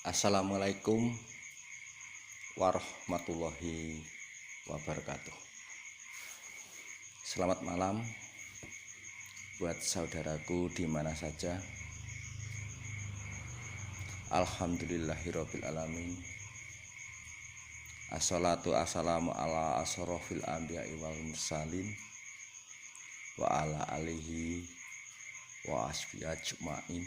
Assalamualaikum warahmatullahi wabarakatuh. Selamat malam buat saudaraku di mana saja. Alhamdulillahirabbil alamin. Assalatu assalamu ala asrofil anbiya'i wal mursalin wa ala alihi wa ashabihi ajmain.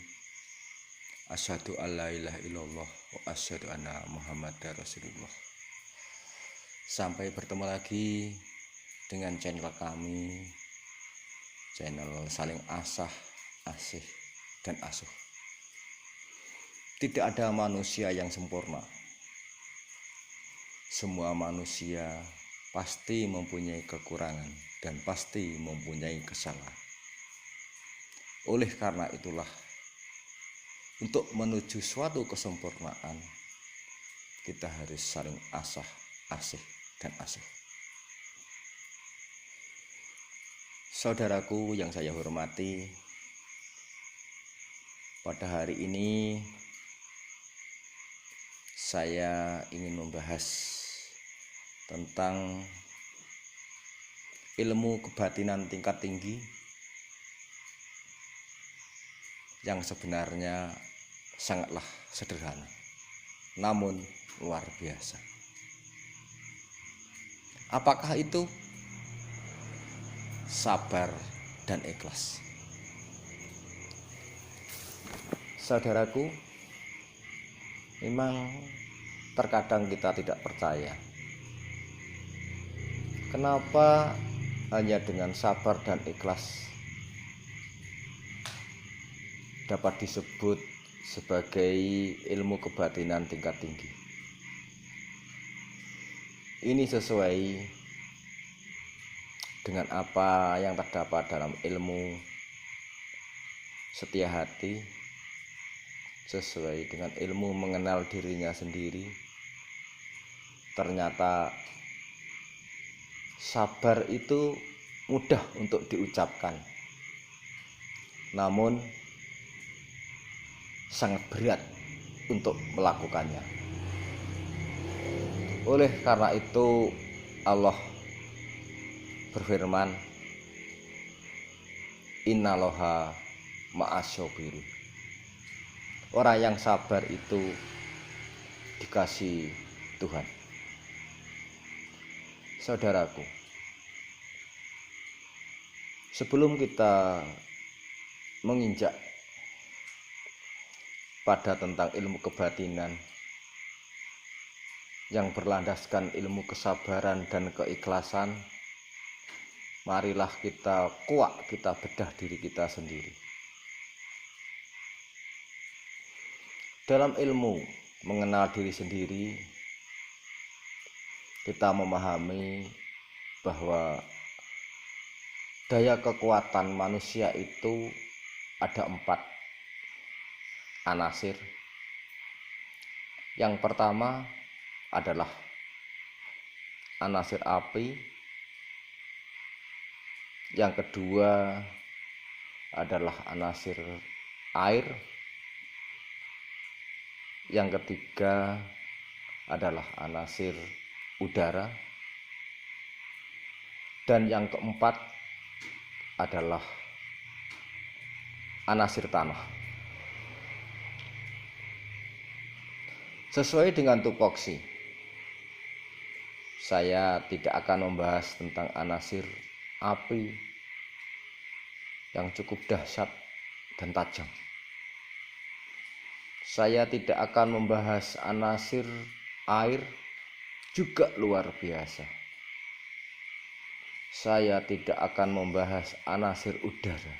Asyhadu an la ilaha illallah wa asyhadu anna Muhammadar Rasulullah. Sampai bertemu lagi dengan channel kami, channel saling asah, asih, dan asuh. Tidak ada manusia yang sempurna. Semua manusia pasti mempunyai kekurangan dan pasti mempunyai kesalahan. Oleh karena itulah, untuk menuju suatu kesempurnaan, kita harus saling asah, asih, dan asuh. Saudaraku yang saya hormati, pada hari ini saya ingin membahas tentang ilmu kebatinan tingkat tinggi yang sebenarnya sangatlah sederhana, namun luar biasa. Apakah itu? Sabar dan ikhlas. Saudaraku, memang terkadang kita tidak percaya. Kenapa hanya dengan sabar dan ikhlas dapat disebut sebagai ilmu kebatinan tingkat tinggi? Ini sesuai dengan apa yang terdapat dalam ilmu setia hati, sesuai dengan ilmu mengenal dirinya sendiri. Ternyata sabar itu mudah untuk diucapkan, namun sangat berat untuk melakukannya. Oleh karena itu Allah berfirman, Innallaha ma'asyabirin. Orang yang sabar itu dikasih Tuhan. Saudaraku, sebelum kita menginjak pada tentang ilmu kebatinan yang berlandaskan ilmu kesabaran dan keikhlasan, marilah kita bedah diri kita sendiri. Dalam ilmu mengenal diri sendiri, kita memahami bahwa daya kekuatan manusia itu ada 4 anasir. Yang pertama adalah anasir api, yang kedua adalah anasir air, yang ketiga adalah anasir udara, dan yang keempat adalah anasir tanah. Sesuai dengan tupoksi, saya tidak akan membahas tentang anasir api yang cukup dahsyat dan tajam. Saya tidak akan membahas anasir air, juga luar biasa. Saya tidak akan membahas anasir udara,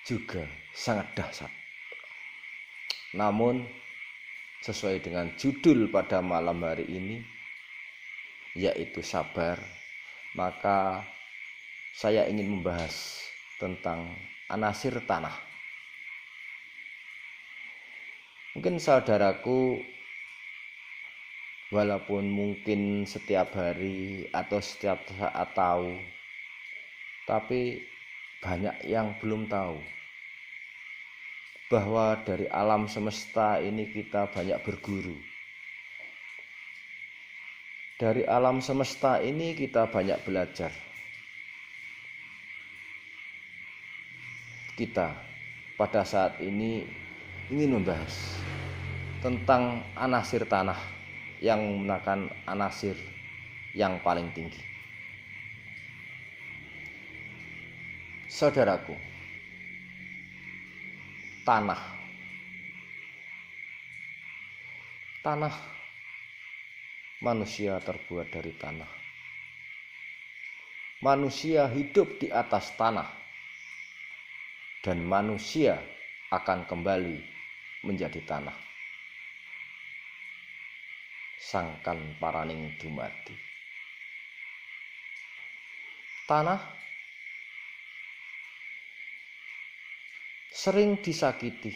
juga sangat dahsyat. Namun sesuai dengan judul pada malam hari ini, yaitu sabar, maka saya ingin membahas tentang anasir tanah. Mungkin saudaraku, walaupun mungkin setiap hari atau setiap saat tahu, tapi banyak yang belum tahu bahwa dari alam semesta ini kita banyak berguru. Dari alam semesta ini kita banyak belajar. Kita pada saat ini ingin membahas tentang anasir tanah yang menggunakan anasir yang paling tinggi. Saudaraku, tanah manusia terbuat dari tanah. Manusia hidup di atas tanah, dan manusia akan kembali menjadi tanah. Sangkan paraning dumadi. Tanah sering disakiti,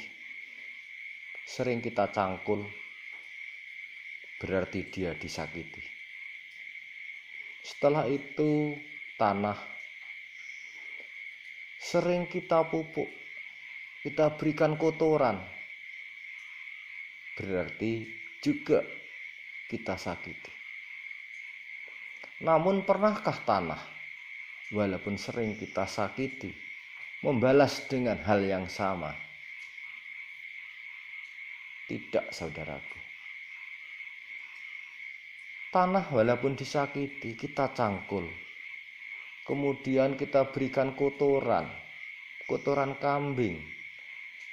sering kita cangkul, berarti dia disakiti. Setelah itu tanah sering kita pupuk, kita berikan kotoran, berarti juga kita sakiti. Namun pernahkah tanah, walaupun sering kita sakiti, membalas dengan hal yang sama? Tidak, saudaraku. Tanah walaupun disakiti, kita cangkul, kemudian kita berikan kotoran kambing,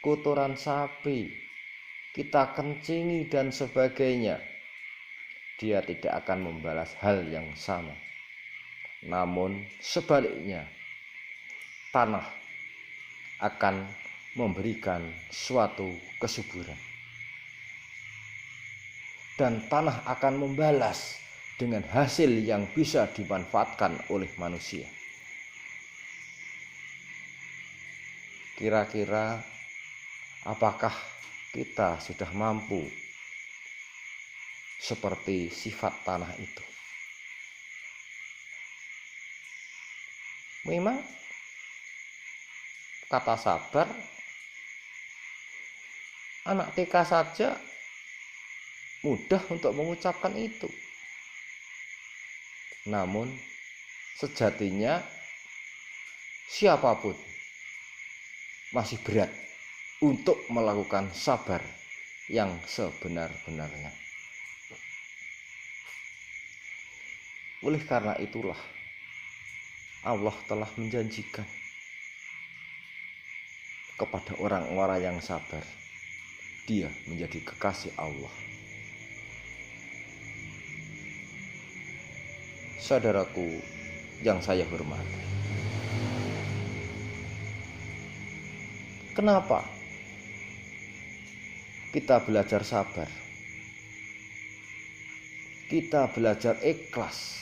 kotoran sapi, kita kencingi dan sebagainya, dia tidak akan membalas hal yang sama. Namun sebaliknya, tanah akan memberikan suatu kesuburan, dan tanah akan membalas dengan hasil yang bisa dimanfaatkan oleh manusia. Kira-kira apakah kita sudah mampu seperti sifat tanah itu? Memang kata sabar, anak TK saja mudah untuk mengucapkan itu. Namun sejatinya siapapun masih berat untuk melakukan sabar yang sebenar-benarnya. Oleh karena itulah Allah telah menjanjikan kepada orang-orang yang sabar, dia menjadi kekasih Allah. Saudaraku yang saya hormati, kenapa kita belajar sabar? Kita belajar ikhlas.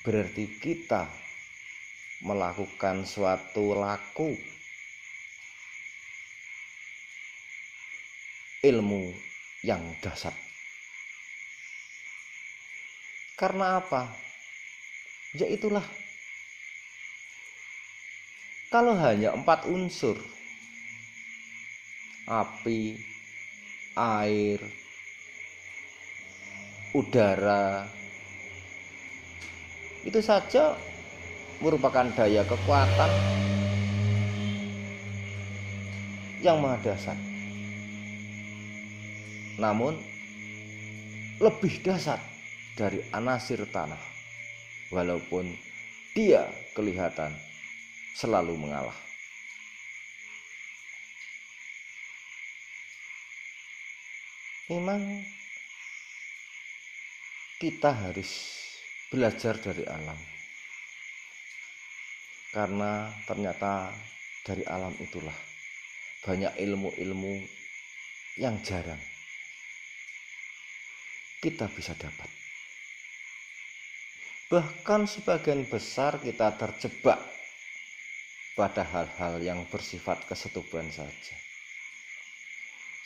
Berarti kita melakukan suatu laku ilmu yang dahsyat. Karena apa? Ya itulah, kalau hanya 4 unsur, api, air, udara, itu saja merupakan daya kekuatan yang maha dahsyat. Namun lebih dahsyat dari anasir tanah, walaupun dia kelihatan selalu mengalah. Memang kita harus belajar dari alam, karena ternyata dari alam itulah banyak ilmu-ilmu yang jarang kita bisa dapat. Bahkan sebagian besar kita terjebak pada hal-hal yang bersifat kesetubuhan saja.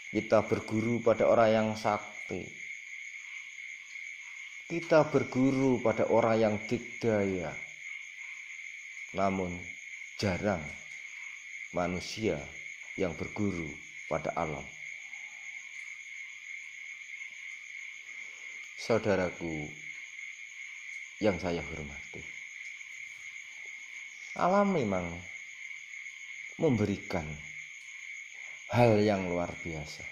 Kita berguru pada orang yang sakti, kita berguru pada orang yang dikdaya, namun jarang manusia yang berguru pada alam. Saudaraku yang saya hormati, alam memang memberikan hal yang luar biasa.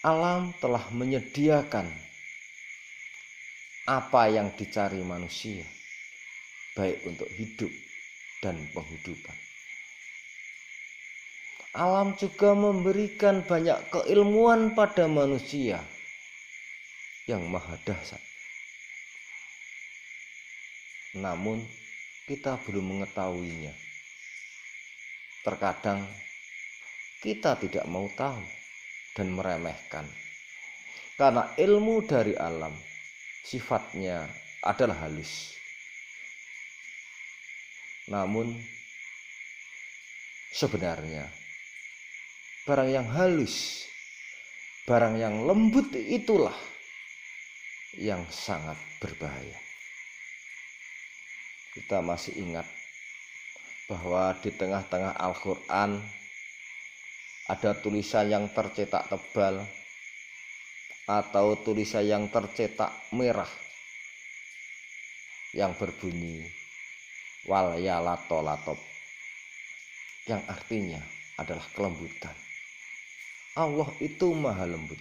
Alam telah menyediakan apa yang dicari manusia, baik untuk hidup dan penghidupan. Alam juga memberikan banyak keilmuan pada manusia yang maha dahsyat. Namun kita belum mengetahuinya. Terkadang kita tidak mau tahu dan meremehkan, karena ilmu dari alam sifatnya adalah halus. Namun sebenarnya barang yang halus, barang yang lembut itulah yang sangat berbahaya. Kita masih ingat bahwa di tengah-tengah Al-Quran ada tulisan yang tercetak tebal atau tulisan yang tercetak merah yang berbunyi wal yalatolatob, yang artinya adalah kelembutan. Allah itu maha lembut.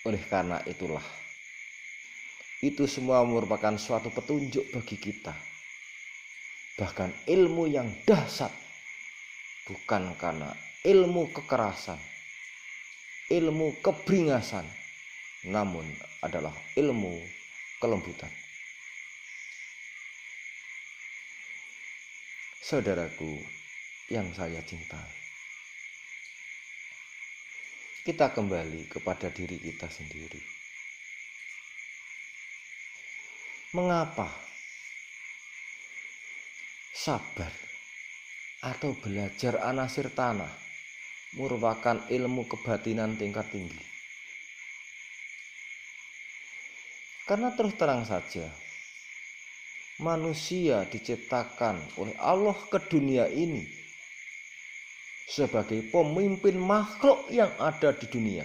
Oleh karena itulah, itu semua merupakan suatu petunjuk bagi kita. Bahkan ilmu yang dahsyat bukan karena ilmu kekerasan, ilmu keberingasan, namun adalah ilmu kelembutan. Saudaraku yang saya cintai, kita kembali kepada diri kita sendiri. Mengapa sabar atau belajar anasir tanah merupakan ilmu kebatinan tingkat tinggi? Karena terus terang saja, manusia diciptakan oleh Allah ke dunia ini sebagai pemimpin makhluk yang ada di dunia,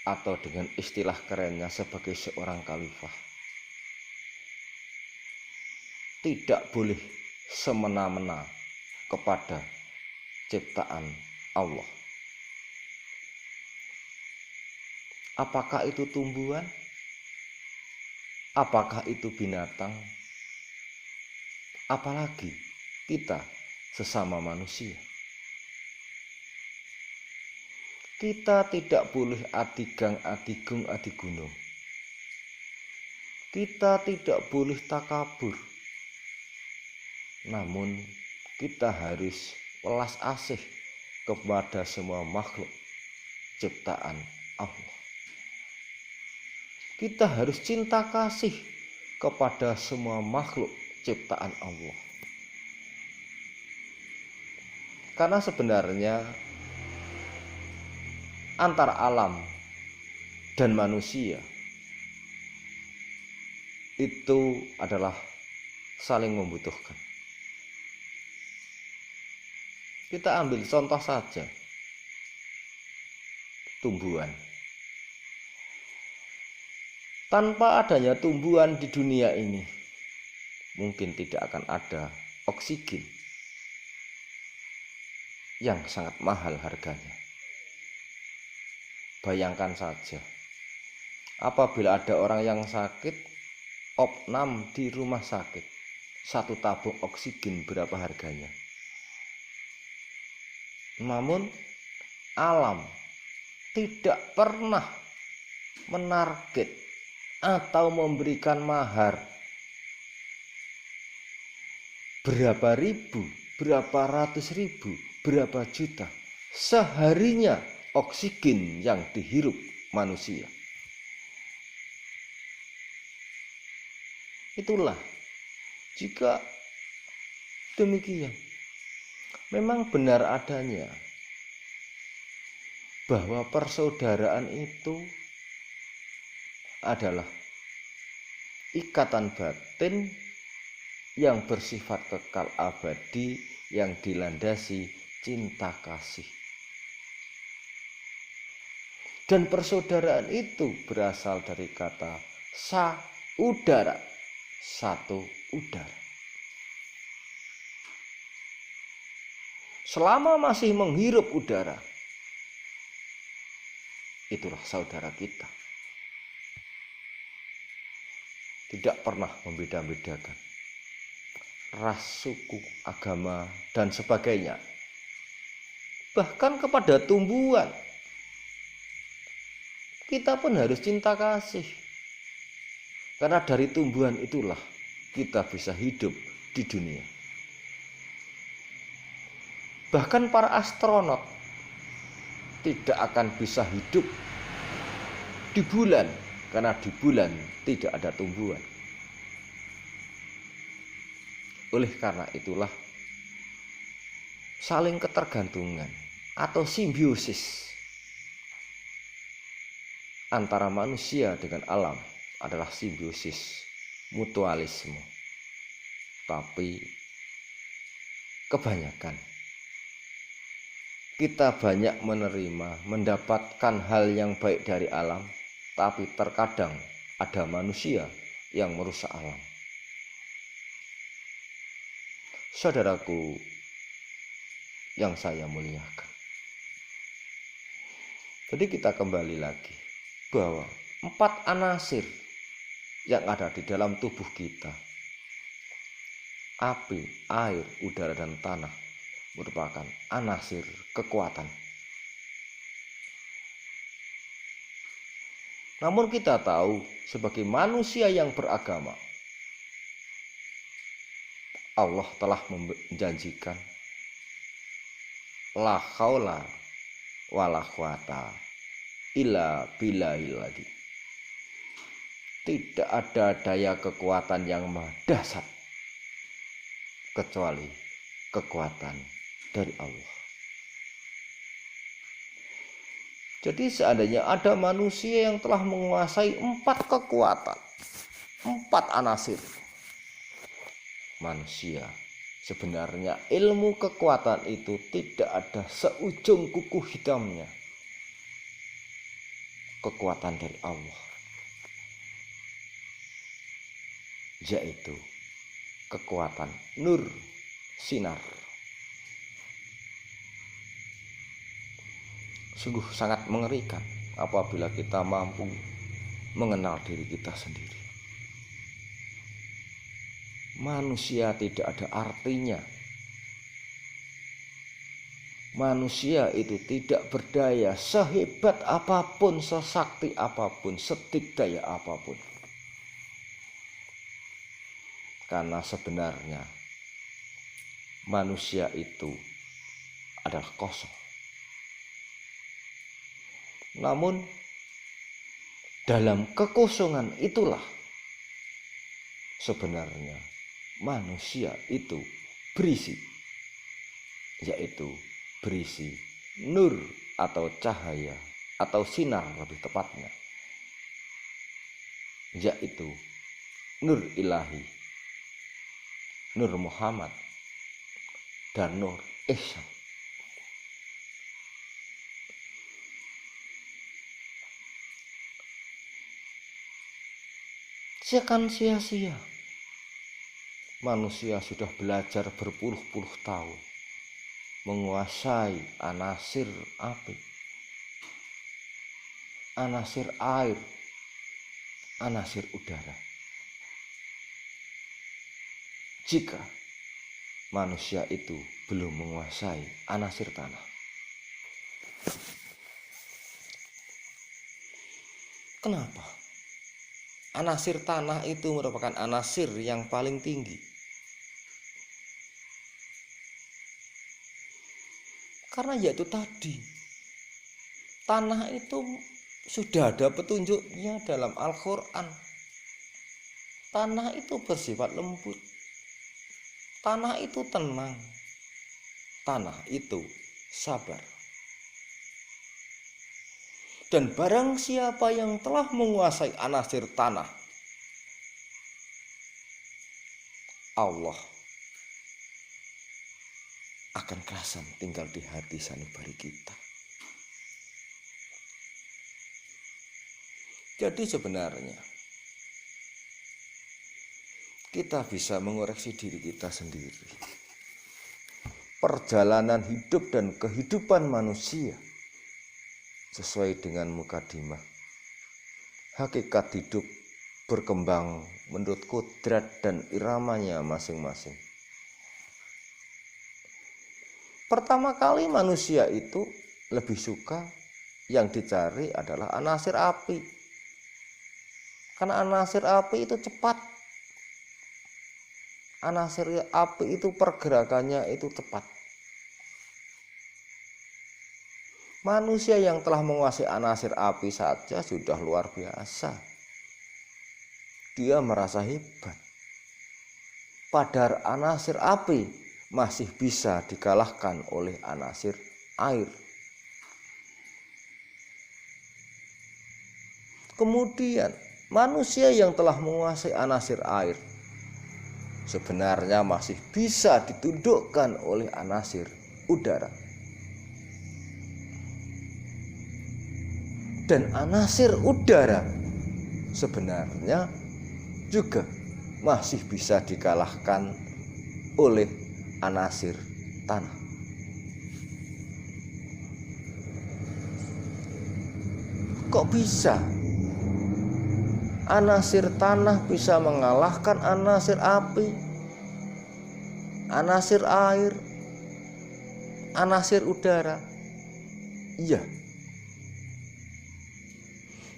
atau dengan istilah kerennya sebagai seorang khalifah. Tidak boleh semena-mena kepada ciptaan Allah. Apakah itu tumbuhan? Apakah itu binatang? Apalagi kita sesama manusia. Kita tidak boleh adigang adigung adigunung. Kita tidak boleh takabur. Namun kita harus welas asih kepada semua makhluk ciptaan Allah. Kita harus cinta kasih kepada semua makhluk ciptaan Allah. Karena sebenarnya antara alam dan manusia itu adalah saling membutuhkan. Kita ambil contoh saja, tumbuhan. Tanpa adanya tumbuhan di dunia ini, mungkin tidak akan ada oksigen yang sangat mahal harganya. Bayangkan saja, apabila ada orang yang sakit, opnam di rumah sakit, satu tabung oksigen berapa harganya? Namun alam tidak pernah menarget atau memberikan mahar berapa ribu, berapa ratus ribu, berapa juta seharinya oksigen yang dihirup manusia. Itulah, jika demikian, memang benar adanya bahwa persaudaraan itu adalah ikatan batin yang bersifat kekal abadi yang dilandasi cinta kasih. Dan persaudaraan itu berasal dari kata saudara, satu udara. Selama masih menghirup udara, itulah saudara kita. Tidak pernah membeda-bedakan ras, suku, agama, dan sebagainya. Bahkan kepada tumbuhan, kita pun harus cinta kasih. Karena dari tumbuhan itulah kita bisa hidup di dunia. Bahkan para astronot tidak akan bisa hidup di bulan, karena di bulan tidak ada tumbuhan. Oleh karena itulah saling ketergantungan atau simbiosis antara manusia dengan alam adalah simbiosis mutualisme. Tapi kebanyakan kita banyak menerima, mendapatkan hal yang baik dari alam, tapi terkadang ada manusia yang merusak alam. Saudaraku yang saya muliakan. Jadi kita kembali lagi bahwa 4 anasir yang ada di dalam tubuh kita, api, air, udara, dan tanah, merupakan anasir kekuatan. Namun kita tahu sebagai manusia yang beragama, Allah telah menjanjikan la haula wala quwata illa billahil adzim. Tidak ada daya kekuatan yang maha dahsyat kecuali kekuatan dari Allah. Jadi seandainya ada manusia yang telah menguasai 4 kekuatan, 4 anasir, manusia sebenarnya ilmu kekuatan itu tidak ada seujung kuku hitamnya. Kekuatan dari Allah, yaitu kekuatan nur, sinar. Sungguh sangat mengerikan apabila kita mampu mengenal diri kita sendiri. Manusia tidak ada artinya. Manusia itu tidak berdaya sehebat apapun, sesakti apapun, sedikdaya apapun. Karena sebenarnya manusia itu adalah kosong. Namun dalam kekosongan itulah sebenarnya manusia itu berisi, yaitu berisi nur atau cahaya atau sinar lebih tepatnya, yaitu nur ilahi, nur Muhammad, dan nur Ihsan. Seakan sia-sia. Manusia sudah belajar berpuluh-puluh tahun menguasai anasir api, anasir air, anasir udara. Jika manusia itu belum menguasai anasir tanah. Kenapa? Anasir tanah itu merupakan anasir yang paling tinggi. Karena yaitu tadi, tanah itu sudah ada petunjuknya dalam Al-Quran. Tanah itu bersifat lembut. Tanah itu tenang. Tanah itu sabar. Dan barang siapa yang telah menguasai anasir tanah, Allah akan kerasan tinggal di hati sanubari kita. Jadi sebenarnya kita bisa mengoreksi diri kita sendiri. Perjalanan hidup dan kehidupan manusia sesuai dengan mukadimah. Hakikat hidup berkembang menurut kodrat dan iramanya masing-masing. Pertama kali manusia itu lebih suka yang dicari adalah anasir api. Karena anasir api itu cepat. Anasir api itu pergerakannya itu cepat. Manusia yang telah menguasai anasir api saja sudah luar biasa. Dia merasa hebat. Padahal anasir api masih bisa dikalahkan oleh anasir air. Kemudian manusia yang telah menguasai anasir air sebenarnya masih bisa ditundukkan oleh anasir udara. Dan anasir udara sebenarnya juga masih bisa dikalahkan oleh anasir tanah. Kok bisa? Anasir tanah bisa mengalahkan anasir api, anasir air, anasir udara. Iya,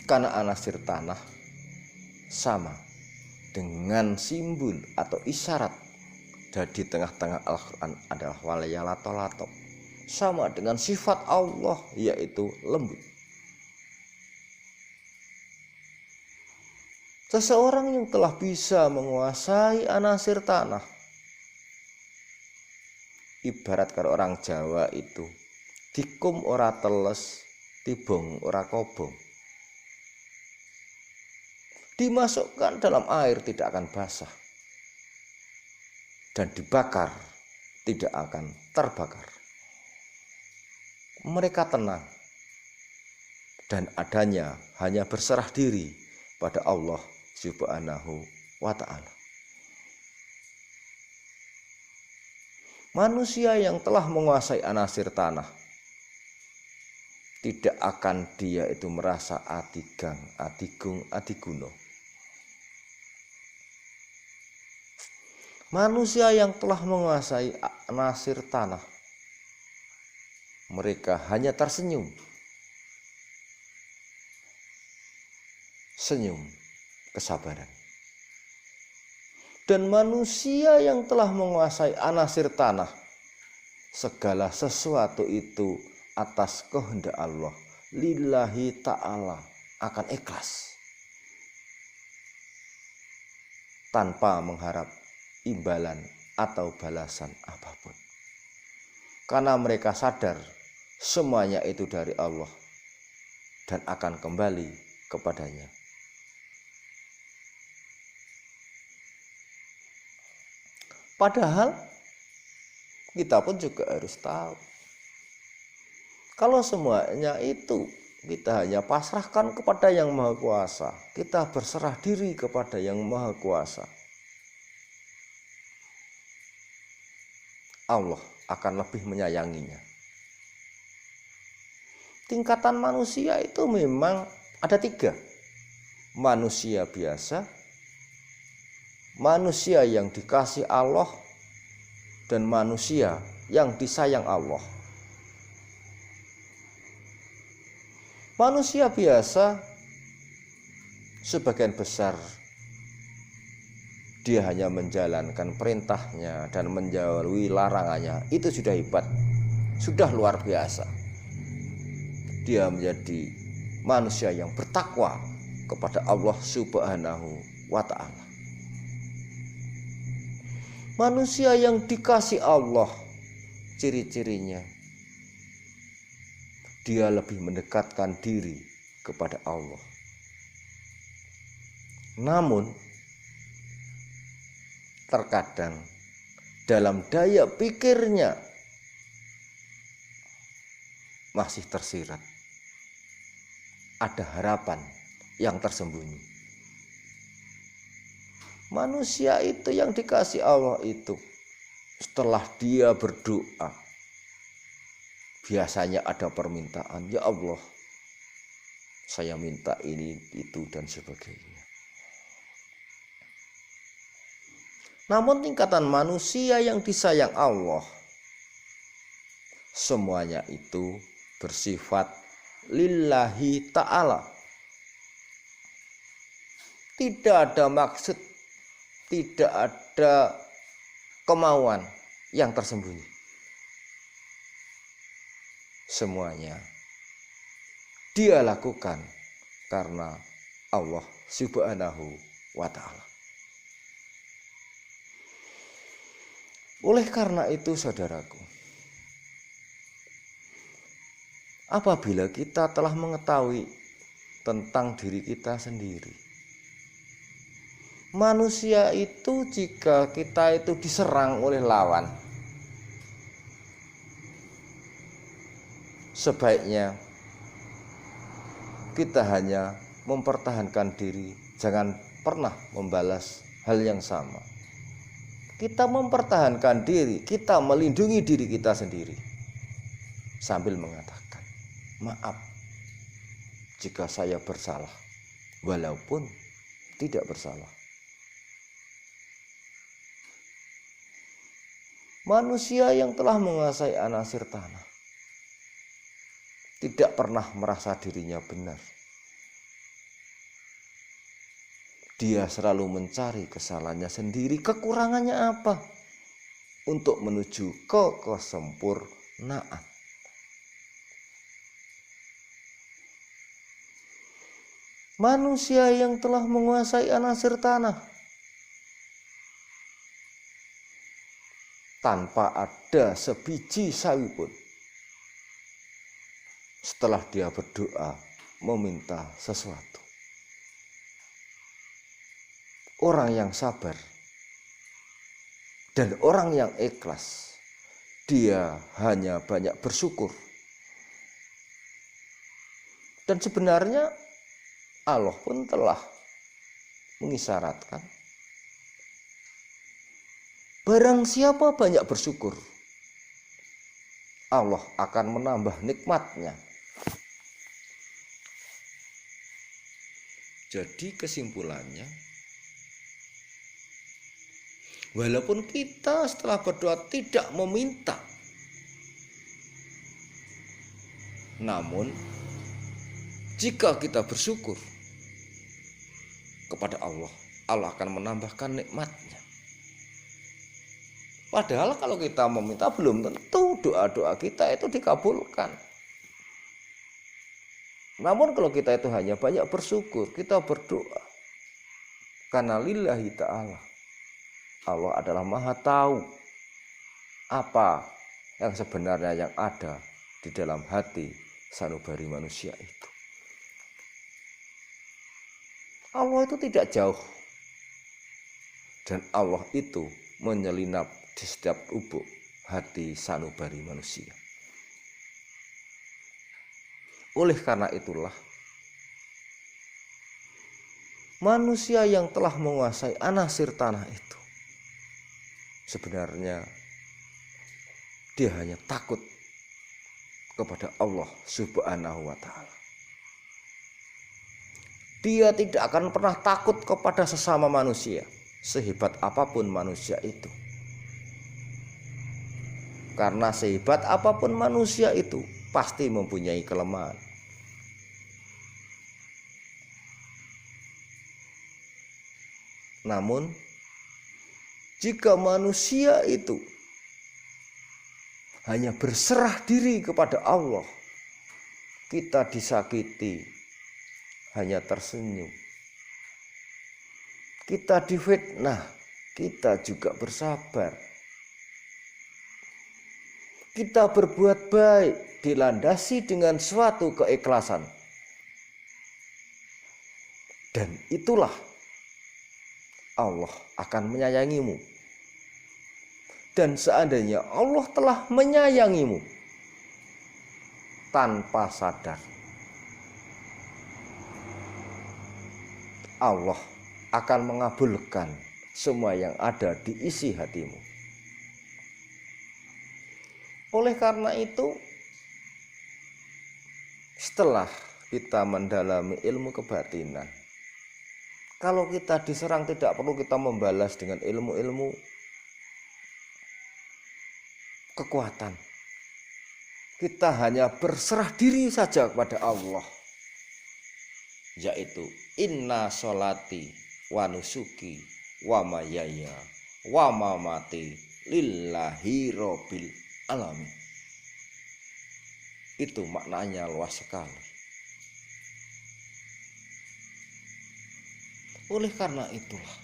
karena anasir tanah sama dengan simbol atau isyarat di tengah-tengah Al-Quran adalah walayalato-lato, sama dengan sifat Allah yaitu lembut. Seseorang yang telah bisa menguasai anasir tanah, ibarat kalau orang Jawa itu dikum ora teles, tibong ora kobong. Dimasukkan dalam air tidak akan basah, dan dibakar tidak akan terbakar. Mereka tenang dan adanya hanya berserah diri pada Allah Subhanahu wa ta'ala. Manusia yang telah menguasai anasir tanah tidak akan dia itu merasa adigang, adigung, adiguno. Manusia yang telah menguasai anasir tanah, mereka hanya tersenyum. Senyum kesabaran. Dan manusia yang telah menguasai anasir tanah, segala sesuatu itu atas kehendak Allah, lillahi ta'ala, akan ikhlas tanpa mengharap imbalan atau balasan apapun. Karena mereka sadar semuanya itu dari Allah dan akan kembali kepadanya. Padahal kita pun juga harus tahu, kalau semuanya itu kita hanya pasrahkan kepada Yang Maha Kuasa, kita berserah diri kepada Yang Maha Kuasa, Allah akan lebih menyayanginya. Tingkatan manusia itu memang ada 3. Manusia biasa, manusia yang dikasih Allah, dan manusia yang disayang Allah. Manusia biasa sebagian besar dia hanya menjalankan perintahnya dan menjauhi larangannya. Itu sudah hebat, sudah luar biasa. Dia menjadi manusia yang bertakwa kepada Allah Subhanahu wa ta'ala. Manusia yang dikasih Allah, ciri-cirinya dia lebih mendekatkan diri kepada Allah. Namun terkadang dalam daya pikirnya masih tersirat ada harapan yang tersembunyi. Manusia itu yang dikasih Allah itu, setelah dia berdoa, biasanya ada permintaan, ya Allah, saya minta ini, itu, dan sebagainya. Namun tingkatan manusia yang disayang Allah, semuanya itu bersifat lillahi ta'ala. Tidak ada maksud, tidak ada kemauan yang tersembunyi. Semuanya dia lakukan karena Allah Subhanahu wa ta'ala. Oleh karena itu saudaraku, apabila kita telah mengetahui tentang diri kita sendiri, manusia itu jika kita itu diserang oleh lawan, sebaiknya kita hanya mempertahankan diri, jangan pernah membalas hal yang sama. Kita mempertahankan diri, kita melindungi diri kita sendiri sambil mengatakan, maaf jika saya bersalah, walaupun tidak bersalah. Manusia yang telah menguasai anasir tanah tidak pernah merasa dirinya benar. Dia selalu mencari kesalahannya sendiri, kekurangannya apa, untuk menuju ke kesempurnaan. Manusia yang telah menguasai anasir tanah tanpa ada sebiji sawi pun, setelah dia berdoa meminta sesuatu, orang yang sabar dan orang yang ikhlas, dia hanya banyak bersyukur. Dan sebenarnya Allah pun telah mengisyaratkan, barang siapa banyak bersyukur, Allah akan menambah nikmatnya. Jadi kesimpulannya, walaupun kita setelah berdoa tidak meminta, namun jika kita bersyukur kepada Allah, Allah akan menambahkan nikmatnya. Padahal kalau kita meminta belum tentu doa-doa kita itu dikabulkan. Namun kalau kita itu hanya banyak bersyukur, kita berdoa karena lillahi ta'ala, Allah adalah maha tahu apa yang sebenarnya yang ada di dalam hati sanubari manusia itu. Allah itu tidak jauh, dan Allah itu menyelinap di setiap lubuk hati sanubari manusia. Oleh karena itulah, manusia yang telah menguasai anasir tanah itu, sebenarnya dia hanya takut kepada Allah Subhanahu wa ta'ala. Dia tidak akan pernah takut kepada sesama manusia, sehebat apapun manusia itu. Karena sehebat apapun manusia itu pasti mempunyai kelemahan. Namun jika manusia itu hanya berserah diri kepada Allah, kita disakiti hanya tersenyum, kita difitnah, kita juga bersabar, kita berbuat baik dilandasi dengan suatu keikhlasan, dan itulah Allah akan menyayangimu Dan seandainya Allah telah menyayangimu tanpa sadar, Allah akan mengabulkan semua yang ada di isi hatimu. Oleh karena itu, setelah kita mendalami ilmu kebatinan, kalau kita diserang tidak perlu kita membalas dengan ilmu-ilmu kekuatan. Kita hanya berserah diri saja kepada Allah, yaitu inna sholati wa nusuki wa mayaya wa mamati lillahi rabbil alamin. Itu maknanya luas sekali. Oleh karena itulah,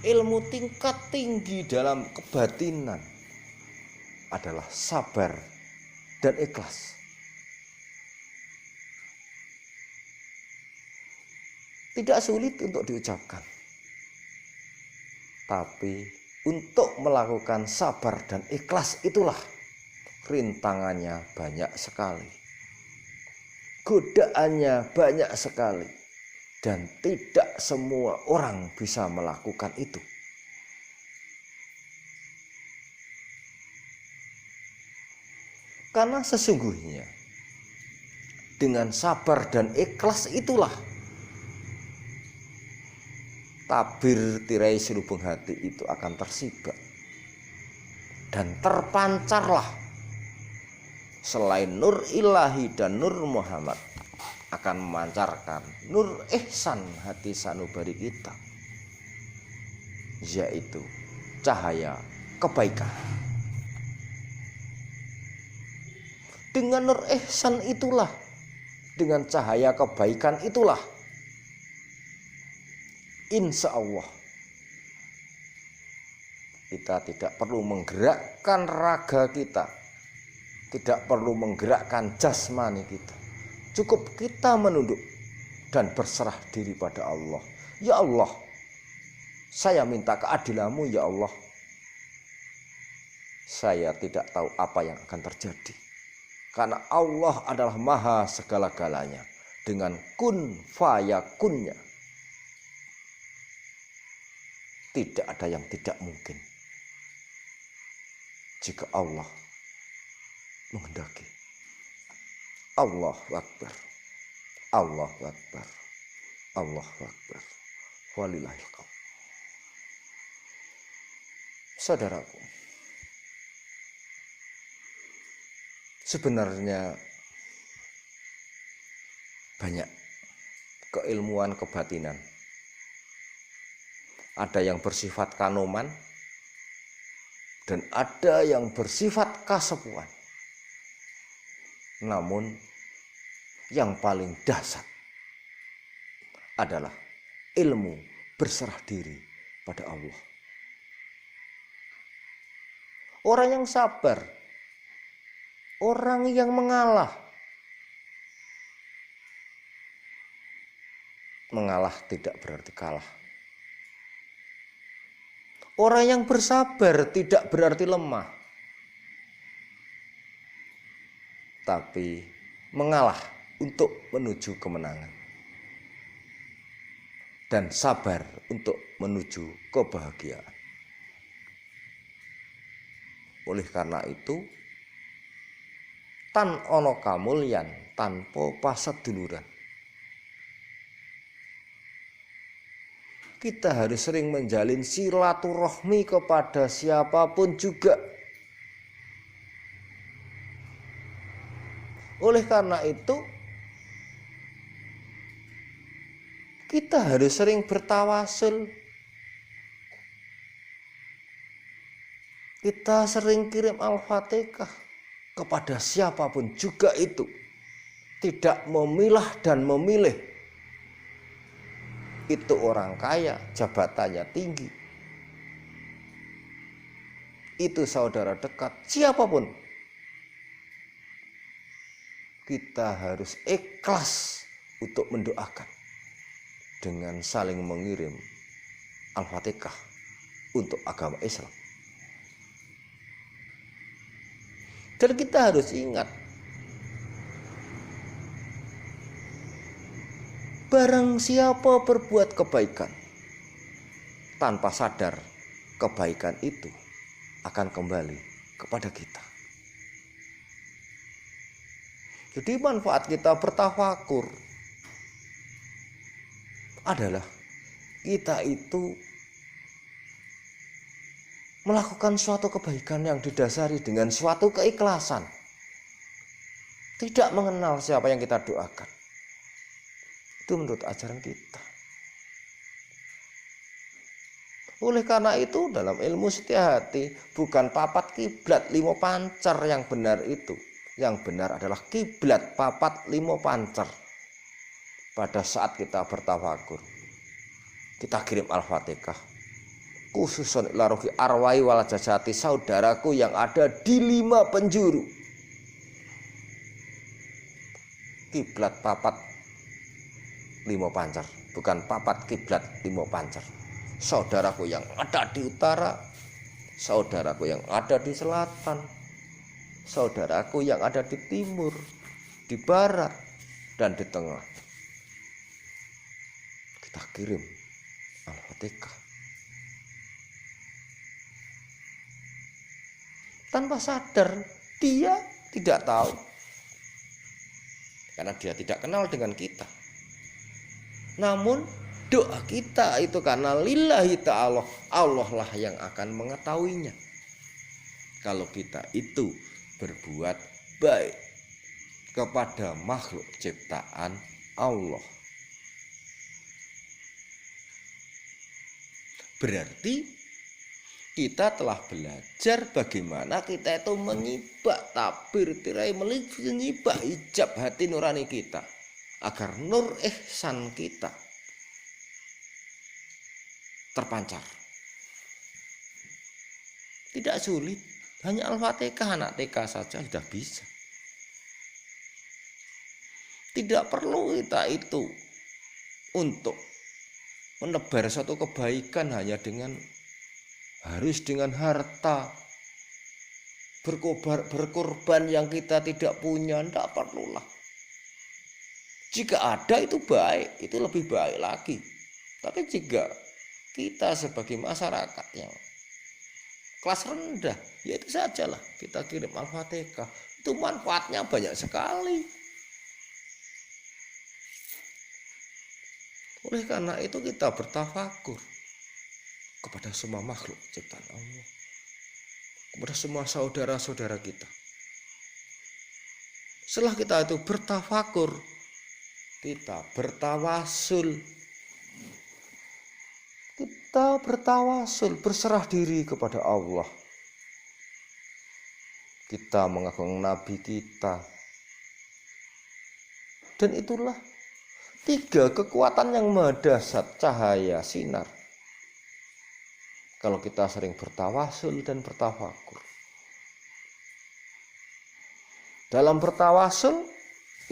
ilmu tingkat tinggi dalam kebatinan adalah sabar dan ikhlas. Tidak sulit untuk diucapkan, tapi untuk melakukan sabar dan ikhlas itulah rintangannya banyak sekali, godaannya banyak sekali, dan tidak semua orang bisa melakukan itu. Karena sesungguhnya dengan sabar dan ikhlas itulah tabir tirai selubung hati itu akan tersibak, dan terpancarlah selain nur ilahi dan nur Muhammad akan memancarkan nur ihsan hati sanubari kita, yaitu cahaya kebaikan. Dengan nur ihsan itulah, dengan cahaya kebaikan itulah, insya Allah kita tidak perlu menggerakkan raga kita, tidak perlu menggerakkan jasmani kita. Cukup kita menunduk dan berserah diri pada Allah. Ya Allah, saya minta keadilanmu ya Allah. Saya tidak tahu apa yang akan terjadi, karena Allah adalah maha segala-galanya. Dengan kun fayakunnya tidak ada yang tidak mungkin jika Allah menghendaki. Allahu Akbar, Allahu Akbar, Allahu Akbar, walillahil hamd. Saudaraku, sebenarnya banyak keilmuan kebatinan. Ada yang bersifat kanoman dan ada yang bersifat kasepuan. Namun yang paling dahsyat adalah ilmu berserah diri pada Allah. Orang yang sabar, orang yang mengalah tidak berarti kalah. Orang yang bersabar tidak berarti lemah, tapi mengalah untuk menuju kemenangan, dan sabar untuk menuju kebahagiaan. Oleh karena itu, tan ono kamulyan tanpa paseduluran. Kita harus sering menjalin silaturahmi kepada siapapun juga. Oleh karena itu, kita harus sering bertawasul. Kita sering kirim Al-Fatihah kepada siapapun juga itu. Tidak memilah dan memilih. Itu orang kaya, jabatannya tinggi. Itu saudara dekat, siapapun. Kita harus ikhlas untuk mendoakan dengan saling mengirim Al-Fatihah untuk agama Islam. Dan kita harus ingat, barang siapa berbuat kebaikan tanpa sadar, kebaikan itu akan kembali kepada kita. Jadi manfaat kita bertafakur adalah kita itu melakukan suatu kebaikan yang didasari dengan suatu keikhlasan. Tidak mengenal siapa yang kita doakan. Itu menurut ajaran kita. Oleh karena itu dalam ilmu setia hati bukan papat kiblat limo pancer yang benar itu. Yang benar adalah kiblat papat limo pancer. Pada saat kita bertafakur, kita kirim Al-Fatihah. Khususun ila ruhi arwai wal jasati, saudaraku yang ada di 5 penjuru. Kiblat papat limo pancer, bukan papat kiblat limo pancer. Saudaraku yang ada di utara, saudaraku yang ada di selatan, saudaraku yang ada di timur, di barat, dan di tengah. Kita kirim Al-Fatihah. Tanpa sadar, dia tidak tahu. Karena dia tidak kenal dengan kita. Namun doa kita itu karena lillahi ta'ala, Allah lah yang akan mengetahuinya. Kalau kita itu berbuat baik kepada makhluk ciptaan Allah, berarti kita telah belajar bagaimana kita itu menyibak tabir tirai, menyibak hijab hati nurani kita, agar nur ihsan kita terpancar. Tidak sulit, hanya Al-Fatihah anak TK saja sudah bisa. Tidak perlu kita itu untuk menebar suatu kebaikan hanya dengan harus dengan harta, berkorban yang kita tidak punya, tidak perlulah. Jika ada itu baik, itu lebih baik lagi. Tapi jika kita sebagai masyarakat yang kelas rendah, ya itu sajalah kita kirim Al-Fatihah. Itu manfaatnya banyak sekali. Oleh karena itu kita bertafakur kepada semua makhluk ciptaan Allah, kepada semua saudara-saudara kita. Setelah kita itu bertafakur, kita bertawasul. Kita bertawasul, berserah diri kepada Allah. Kita mengagung Nabi kita. Dan itulah 3 kekuatan yang maha dahsyat, cahaya, sinar. Kalau kita sering bertawasul dan bertafakur. Dalam bertawasul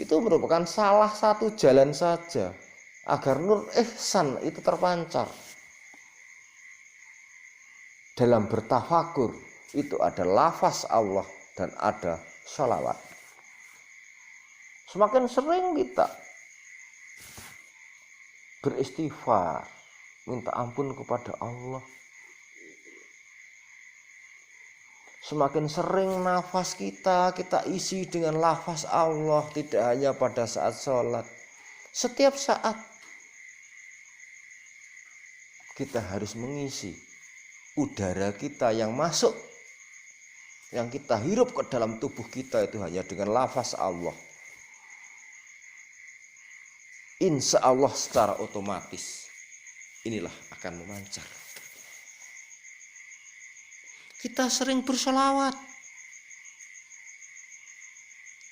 itu merupakan salah satu jalan saja agar nur ihsan itu terpancar. Dalam bertafakur itu ada lafaz Allah dan ada sholawat. Semakin sering kita beristighfar, minta ampun kepada Allah, semakin sering nafas kita isi dengan lafaz Allah, tidak hanya pada saat sholat. Setiap saat kita harus mengisi udara kita yang masuk, yang kita hirup ke dalam tubuh kita itu hanya dengan lafaz Allah. Insya Allah secara otomatis inilah akan memancar. Kita sering bersolawat,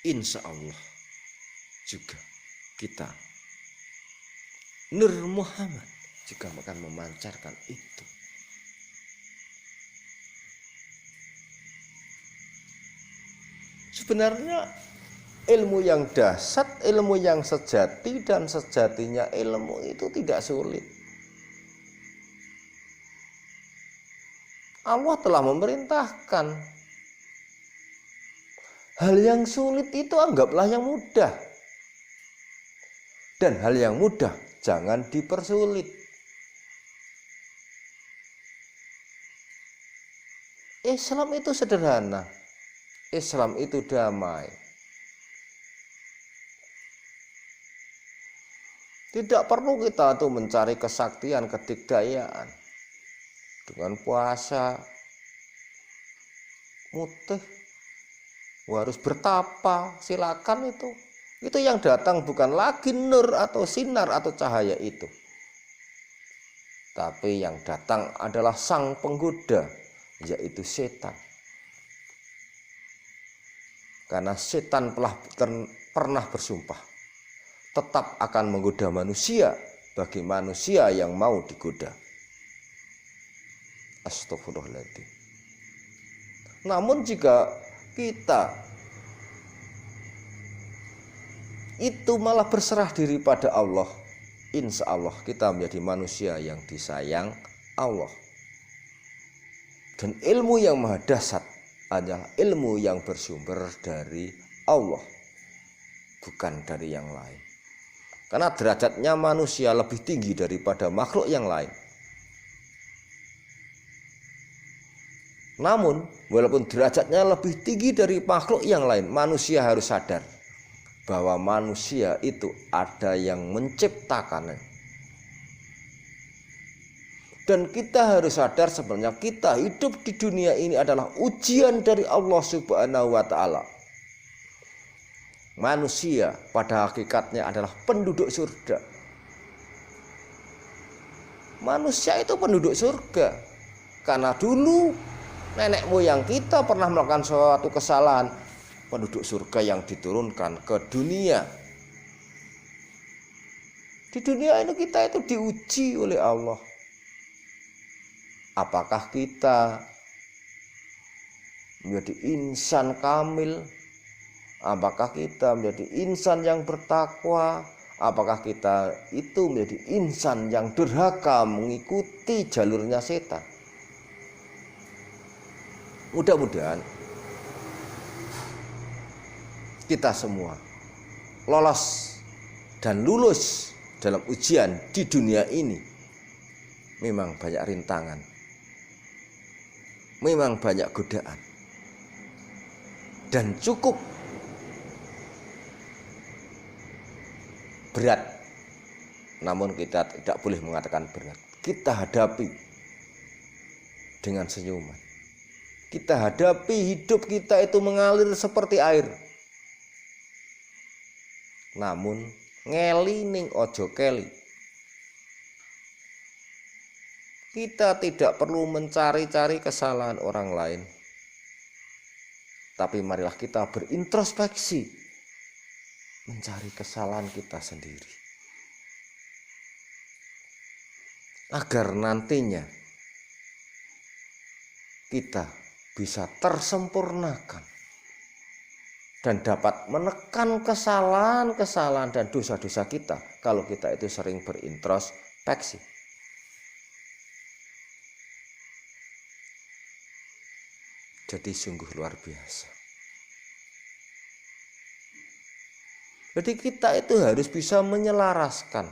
insya Allah juga kita Nur Muhammad juga akan memancarkan itu. Sebenarnya ilmu yang dahsyat, ilmu yang sejati dan sejatinya ilmu itu tidak sulit. Allah telah memerintahkan Hal yang sulit itu anggaplah yang mudah. Dan hal yang mudah jangan dipersulit. Islam itu sederhana. Islam itu damai. Tidak perlu kita tuh mencari kesaktian, kedikdayaan. Dengan puasa, mutih, harus bertapa, silakan itu. Itu yang datang bukan lagi nur atau sinar atau cahaya itu. Tapi yang datang adalah sang penggoda, yaitu setan. Karena setan pernah bersumpah, tetap akan menggoda manusia bagi manusia yang mau digoda. Astagfirullahaladzim. Namun jika kita itu malah berserah diri pada Allah, insya Allah kita menjadi manusia yang disayang Allah. Dan ilmu yang maha dahsyat adalah ilmu yang bersumber dari Allah, bukan dari yang lain. Karena derajatnya manusia lebih tinggi daripada makhluk yang lain. Namun walaupun derajatnya lebih tinggi dari makhluk yang lain, manusia harus sadar bahwa manusia itu ada yang menciptakannya. Dan kita harus sadar sebenarnya kita hidup di dunia ini adalah ujian dari Allah Subhanahu wa ta'ala. Manusia pada hakikatnya adalah penduduk surga. Manusia itu penduduk surga. Karena dulu nenek moyang kita pernah melakukan suatu kesalahan, penduduk surga yang diturunkan ke dunia. Di dunia ini kita itu diuji oleh Allah. Apakah kita menjadi insan kamil? Apakah kita menjadi insan yang bertakwa? Apakah kita itu menjadi insan yang durhaka mengikuti jalurnya setan? Mudah-mudahan kita semua lolos dan lulus dalam ujian di dunia ini. Memang banyak rintangan, memang banyak godaan, dan cukup berat. Namun kita tidak boleh mengatakan berat. Kita hadapi dengan senyuman. Kita hadapi hidup kita itu mengalir seperti air. Namun ngeli ning ojo keli. Kita tidak perlu mencari-cari kesalahan orang lain. Tapi marilah kita berintrospeksi, mencari kesalahan kita sendiri. Agar nantinya kita bisa tersempurnakan dan dapat menekan kesalahan-kesalahan dan dosa-dosa kita kalau kita itu sering berintrospeksi. Jadi sungguh luar biasa. Jadi kita itu harus bisa menyelaraskan.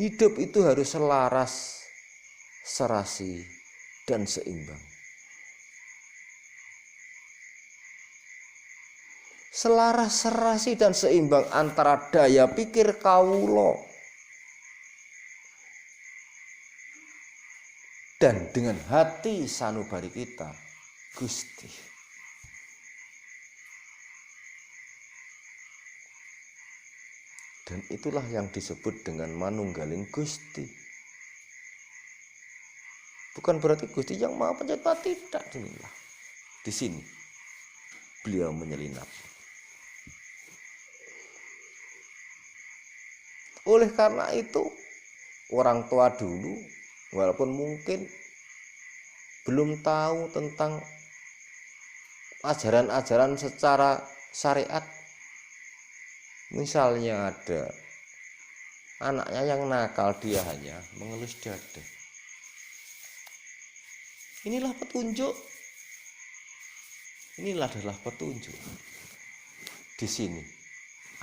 Hidup itu harus selaras, serasi, dan seimbang. Selaras, serasi, dan seimbang antara daya pikir kawula dan dengan hati sanubari kita, Gusti. Dan itulah yang disebut dengan manunggaling Gusti. Bukan berarti Gusti yang Maha Pencipta, tidak. Di sini beliau menyelinap. Oleh karena itu, orang tua dulu walaupun mungkin belum tahu tentang ajaran-ajaran secara syariat, misalnya ada anaknya yang nakal, dia hanya mengelus dada. Inilah petunjuk. Inilah adalah petunjuk. Di sini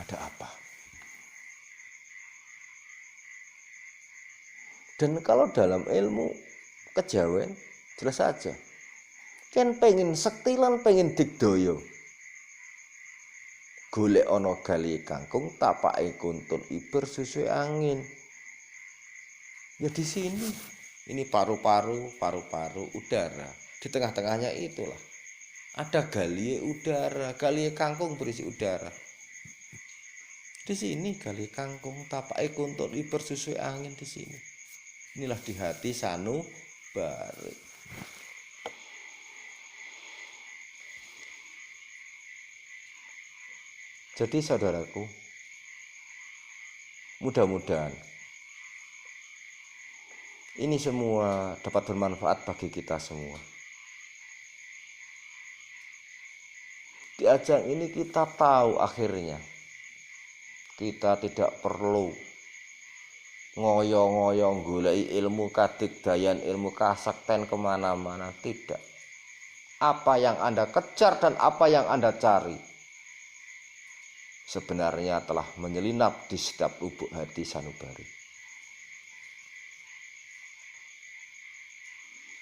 ada apa? Dan kalau dalam ilmu kejawen jelas saja. Kan pengen sekti lan pengen digdaya. Golek ana gali kangkung tapake kuntul iber susui angin. Ya di sini. Ini paru-paru udara. Di tengah-tengahnya itulah ada gali udara, gali kangkung berisi udara. Di sini gali kangkung tapake kuntul iber susui angin di sini. Inilah di hati sanubari. Jadi saudaraku, mudah-mudahan ini semua dapat bermanfaat bagi kita semua. Di ajang ini kita tahu akhirnya kita tidak perlu ngoyo-ngoyo goleki ilmu kadigdayan, ilmu kasakten kemana-mana. Tidak. Apa yang Anda kejar dan apa yang Anda cari sebenarnya telah menyelinap di setiap lubuk hati sanubari.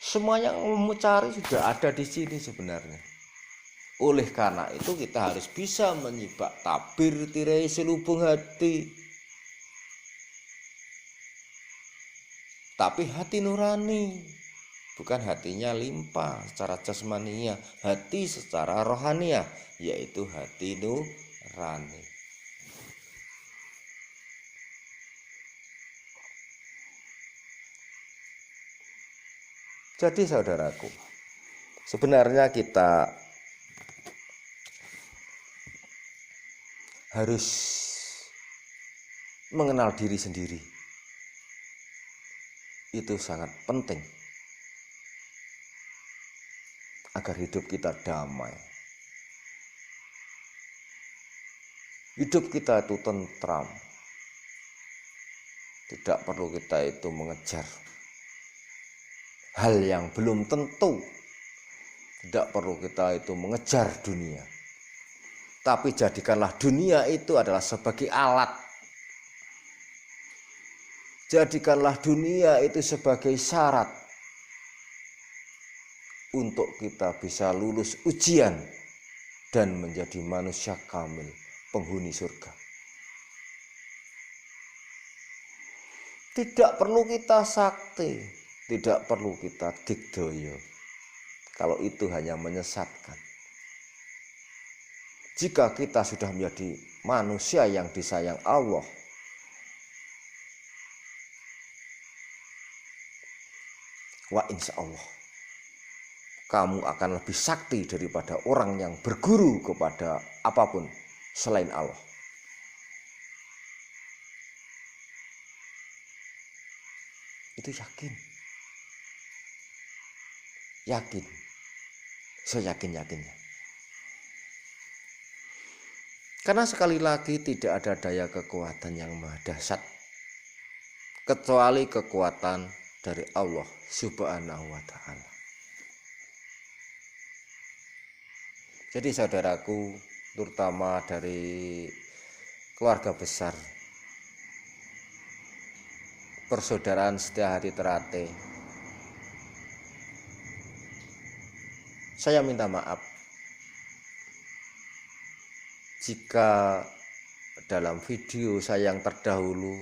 Semua yang kamu cari sudah ada di sini sebenarnya. Oleh karena itu kita harus bisa menyibak tabir tirai selubung hati. Tapi hati nurani, bukan hatinya limpa secara jasmania, hati secara rohania, yaitu hati nurani. Jadi saudaraku, sebenarnya kita harus mengenal diri sendiri. Itu sangat penting agar hidup kita damai. Hidup kita itu tentram. Tidak perlu kita itu mengejar hal yang belum tentu. Tidak perlu kita itu mengejar dunia. Tapi jadikanlah dunia itu adalah sebagai alat. Jadikanlah dunia itu sebagai syarat untuk kita bisa lulus ujian dan menjadi manusia kamil, penghuni surga. Tidak perlu kita sakti, tidak perlu kita digdaya. Kalau itu hanya menyesatkan. Jika kita sudah menjadi manusia yang disayang Allah, wa insya Allah kamu akan lebih sakti daripada orang yang berguru kepada apapun selain Allah. Itu yakin. Yakin. Seyakin-yakinnya. Karena sekali lagi tidak ada daya kekuatan yang maha dahsyat kecuali kekuatan dari Allah Subhanahu wa ta'ala. Jadi saudaraku, terutama dari keluarga besar persaudaraan setia hati Terate, saya minta maaf jika dalam video saya yang terdahulu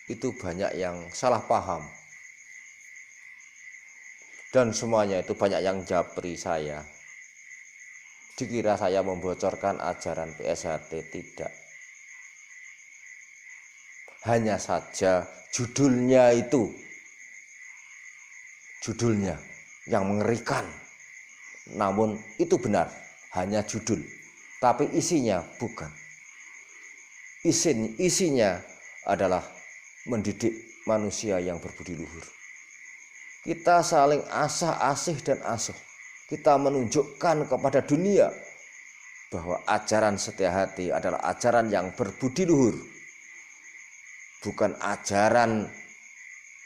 itu banyak yang salah paham dan semuanya itu banyak yang japri saya, dikira saya membocorkan ajaran PSHT. Tidak, hanya saja judulnya yang mengerikan. Namun itu benar, hanya judul, tapi isinya bukan. Isinya adalah mendidik manusia yang berbudi luhur. Kita saling asah-asih dan asuh. Kita menunjukkan kepada dunia bahwa ajaran setia hati adalah ajaran yang berbudi luhur, bukan ajaran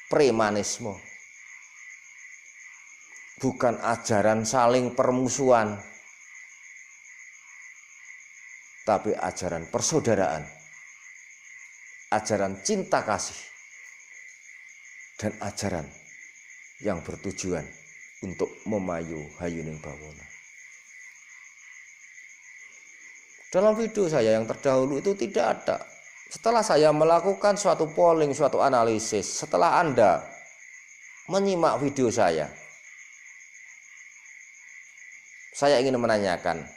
premanisme, bukan ajaran saling permusuhan, tapi ajaran persaudaraan, ajaran cinta kasih, dan ajaran yang bertujuan untuk memayu hayuning bawana. Dalam video saya yang terdahulu itu tidak ada. Setelah saya melakukan suatu polling, suatu analisis, setelah Anda menyimak video saya ingin menanyakan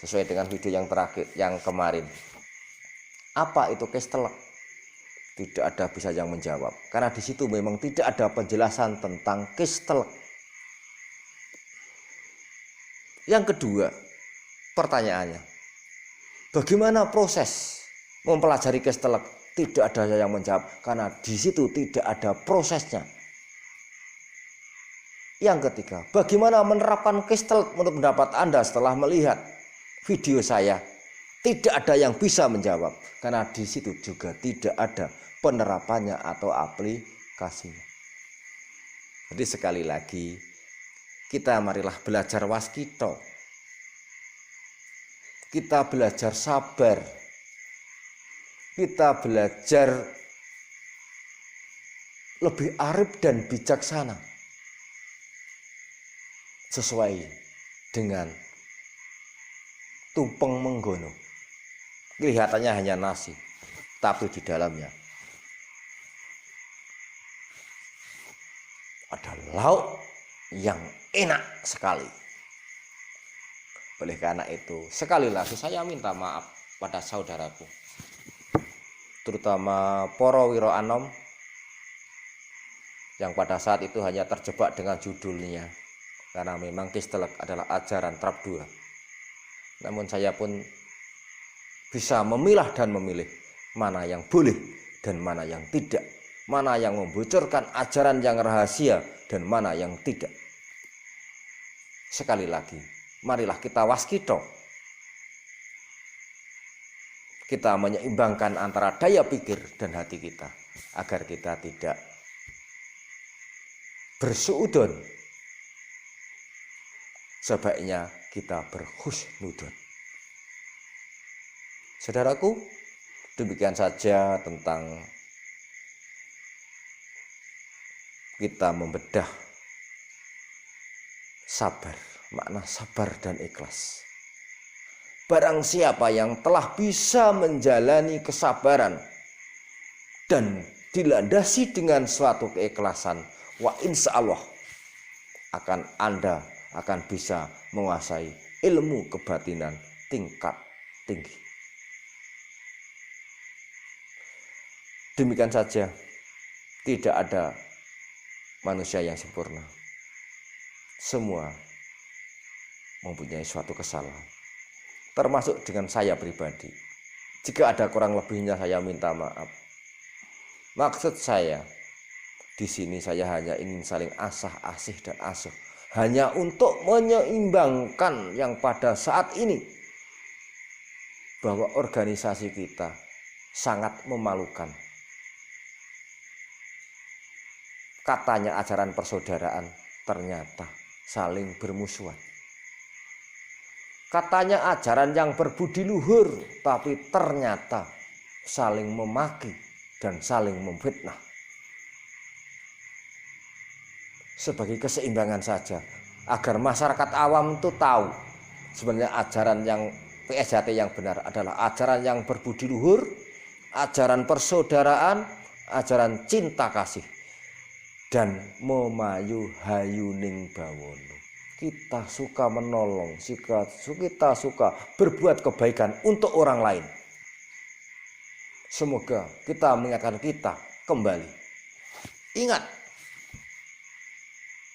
sesuai dengan video yang terakhir, yang kemarin, apa itu kestelek? Tidak ada bisa yang menjawab, karena di situ memang tidak ada penjelasan tentang kestelek. Yang kedua, pertanyaannya, bagaimana proses mempelajari kestelek? Tidak ada yang menjawab, karena di situ tidak ada prosesnya. Yang ketiga, bagaimana menerapkan kestelek menurut pendapat Anda setelah melihat video saya? Tidak ada yang bisa menjawab, karena di situ juga tidak ada penerapannya atau aplikasinya. Jadi sekali lagi, kita marilah belajar waskito. Kita belajar sabar. Kita belajar lebih arif dan bijaksana. Sesuai dengan tumpeng menggono. Kelihatannya hanya nasi, tapi di dalamnya ada lauk yang enak sekali. Oleh karena itu, sekali lagi saya minta maaf pada saudaraku, terutama Poro Wiro Anom, yang pada saat itu hanya terjebak dengan judulnya, karena memang kestelek adalah ajaran trap 2. Namun saya pun bisa memilah dan memilih mana yang boleh dan mana yang tidak, mana yang membocorkan ajaran yang rahasia dan mana yang tidak. Sekali lagi, marilah kita waskito. Kita menyeimbangkan antara daya pikir dan hati kita, agar kita tidak bersuudon. Sebaiknya kita berhusnudon. Saudaraku, demikian saja tentang kita membedah sabar, makna sabar dan ikhlas. Barang siapa yang telah bisa menjalani kesabaran dan dilandasi dengan suatu keikhlasan, wa insya Allah Anda akan bisa menguasai ilmu kebatinan tingkat tinggi. Demikian saja, tidak ada manusia yang sempurna. Semua mempunyai suatu kesalahan, termasuk dengan saya pribadi. Jika ada kurang lebihnya, saya minta maaf. Maksud saya di sini, saya hanya ingin saling asah-asih dan asuh, hanya untuk menyeimbangkan yang pada saat ini bahwa organisasi kita sangat memalukan. Katanya ajaran persaudaraan, ternyata saling bermusuhan. Katanya ajaran yang berbudi luhur, tapi ternyata saling memaki dan saling memfitnah. Sebagai keseimbangan saja, agar masyarakat awam itu tahu sebenarnya ajaran yang PSJT yang benar adalah ajaran yang berbudi luhur, ajaran persaudaraan, ajaran cinta kasih, dan memayu hayuning bawana. Kita suka menolong, kita suka berbuat kebaikan untuk orang lain. Semoga kita mengingatkan kita kembali. Ingat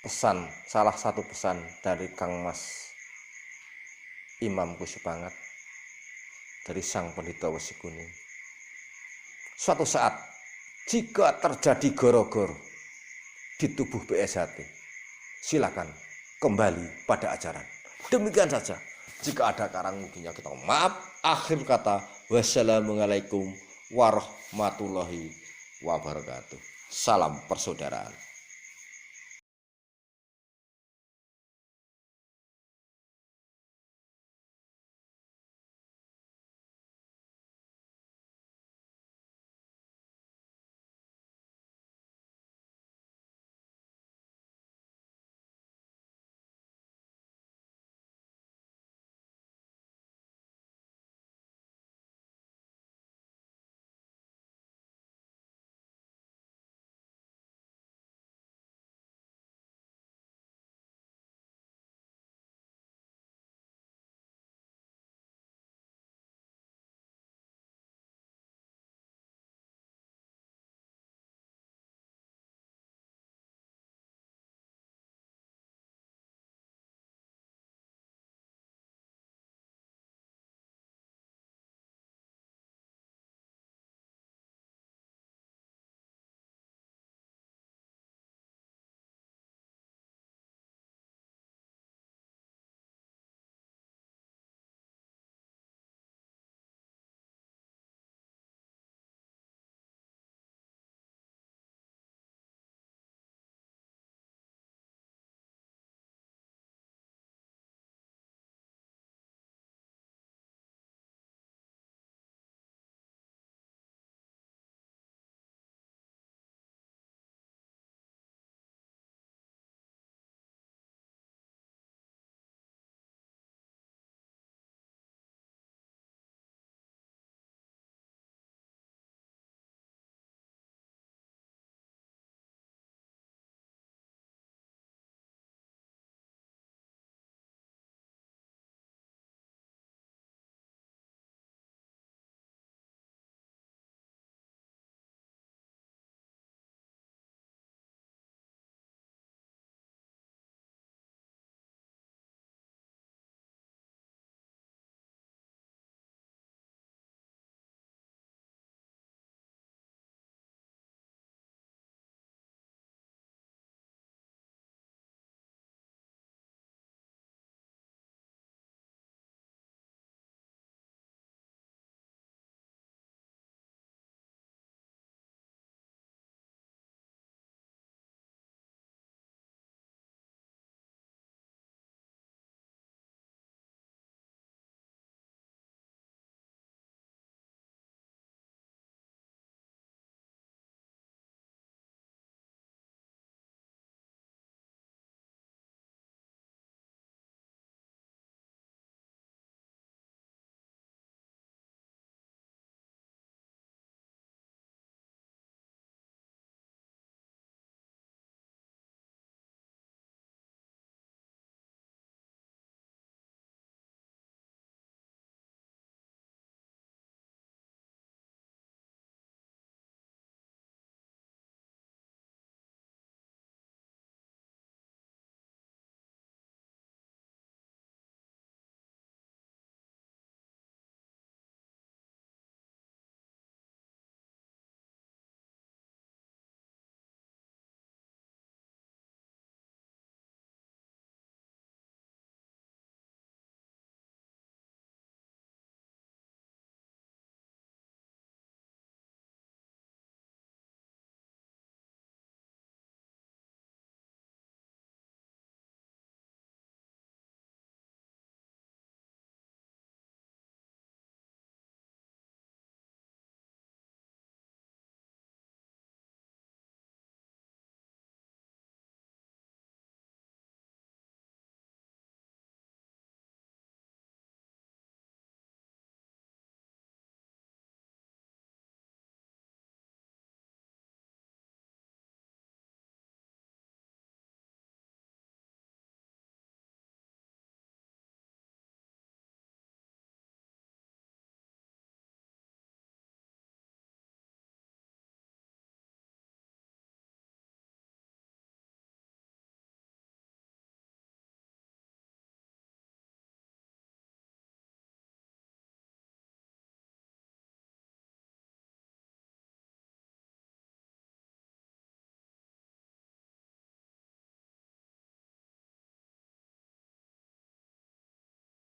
pesan, salah satu pesan dari Kang Mas Imam Kusubangat, dari Sang Pendeta Wesi Kuning. Suatu saat jika terjadi goro-goro di tubuh PSHT, silakan kembali pada ajaran. Demikian saja. Jika ada karang muginya kita maaf. Akhir kata, wassalamualaikum warahmatullahi wabarakatuh. Salam persaudaraan.